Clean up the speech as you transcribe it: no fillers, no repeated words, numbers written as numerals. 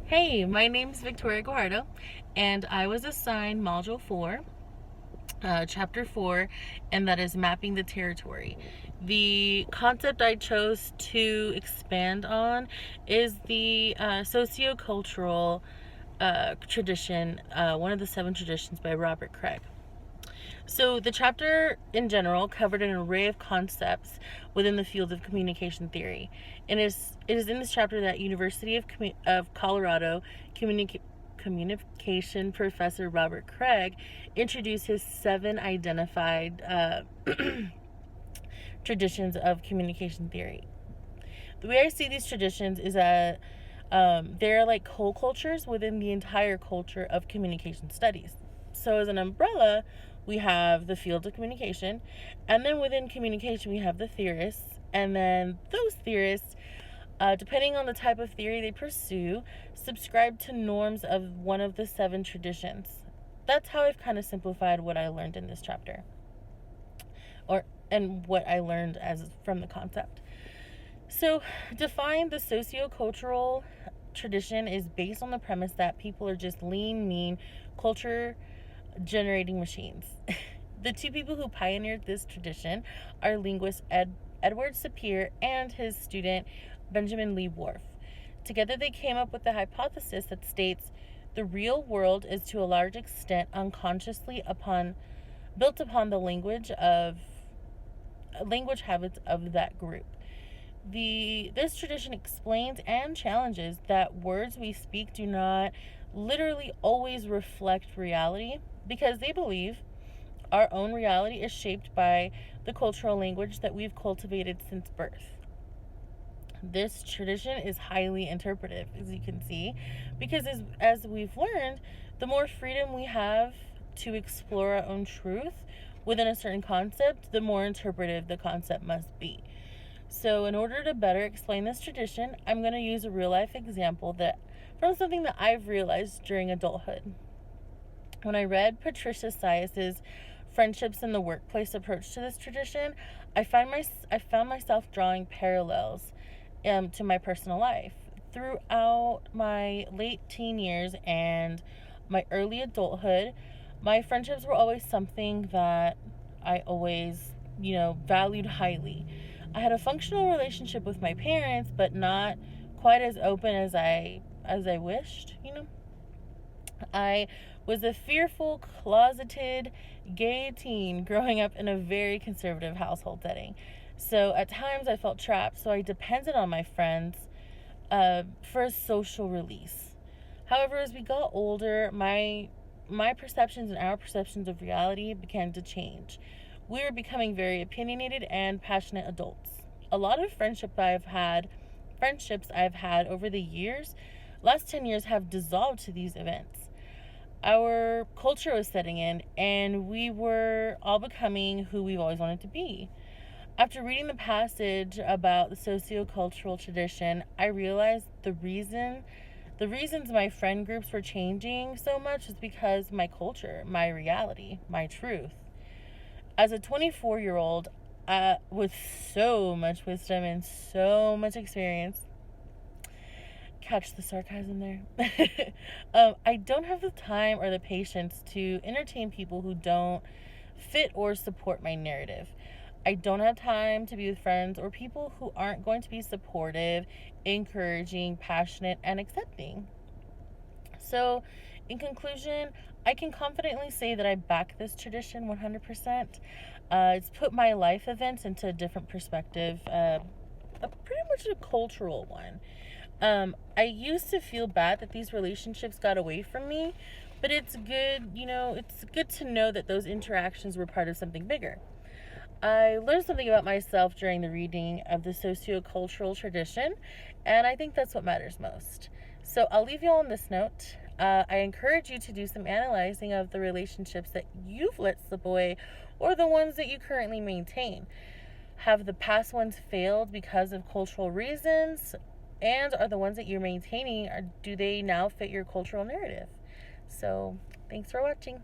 Hey, my name's Victoria Guajardo, and I was assigned Module 4, Chapter 4, and that is Mapping the Territory. The concept I chose to expand on is the sociocultural tradition, one of the 7 traditions by Robert Craig. So the chapter in general covered an array of concepts within the field of communication theory. And it is in this chapter that University of Colorado communication professor Robert Craig introduced his 7 identified traditions of communication theory. The way I see these traditions is that they're like whole cultures within the entire culture of communication studies. So, as an umbrella, we have the field of communication, and then within communication, we have the theorists, and then those theorists, depending on the type of theory they pursue, subscribe to norms of one of the 7 traditions. That's how I've kind of simplified what I learned in this chapter, and what I learned as from the concept. So, define the sociocultural tradition is based on the premise that people are just lean, mean, culture generating machines. The 2 people who pioneered this tradition are linguist Edward Sapir and his student Benjamin Lee Whorf. Together, they came up with the hypothesis that states the real world is to a large extent unconsciously built upon the language habits of that group. This tradition explains and challenges that words we speak do not literally always reflect reality, because they believe our own reality is shaped by the cultural language that we've cultivated since birth. This tradition is highly interpretive, as you can see, because as we've learned, the more freedom we have to explore our own truth within a certain concept, the more interpretive the concept must be. So, in order to better explain this tradition, I'm going to use a real life example from something that I've realized during adulthood. When I read Patricia Sias's Friendships in the Workplace approach to this tradition, I found myself drawing parallels to my personal life. Throughout my late teen years and my early adulthood, my friendships were always something that I always, valued highly. I had a functional relationship with my parents, but not quite as open as I wished. I was a fearful, closeted, gay teen growing up in a very conservative household setting. So at times I felt trapped, so I depended on my friends for a social release. However, as we got older, my perceptions and our perceptions of reality began to change. We were becoming very opinionated and passionate adults. A lot of friendships I've had over the years, last 10 years, have dissolved to these events. Our culture was setting in, and we were all becoming who we've always wanted to be. After reading the passage about the sociocultural tradition, I realized the reasons my friend groups were changing so much is because my culture, my reality, my truth. As a 24-year-old with so much wisdom and so much experience, catch the sarcasm there, I don't have the time or the patience to entertain people who don't fit or support my narrative. I don't have time to be with friends or people who aren't going to be supportive, encouraging, passionate, and accepting. So, in conclusion, I can confidently say that I back this tradition 100%. It's put my life events into a different perspective, pretty much a cultural one. I used to feel bad that these relationships got away from me, but it's good, it's good to know that those interactions were part of something bigger. I learned something about myself during the reading of the sociocultural tradition, and I think that's what matters most. So I'll leave you on this note. I encourage you to do some analyzing of the relationships that you've let slip away or the ones that you currently maintain. Have the past ones failed because of cultural reasons? And are the ones that you're maintaining, do they now fit your cultural narrative? So, thanks for watching.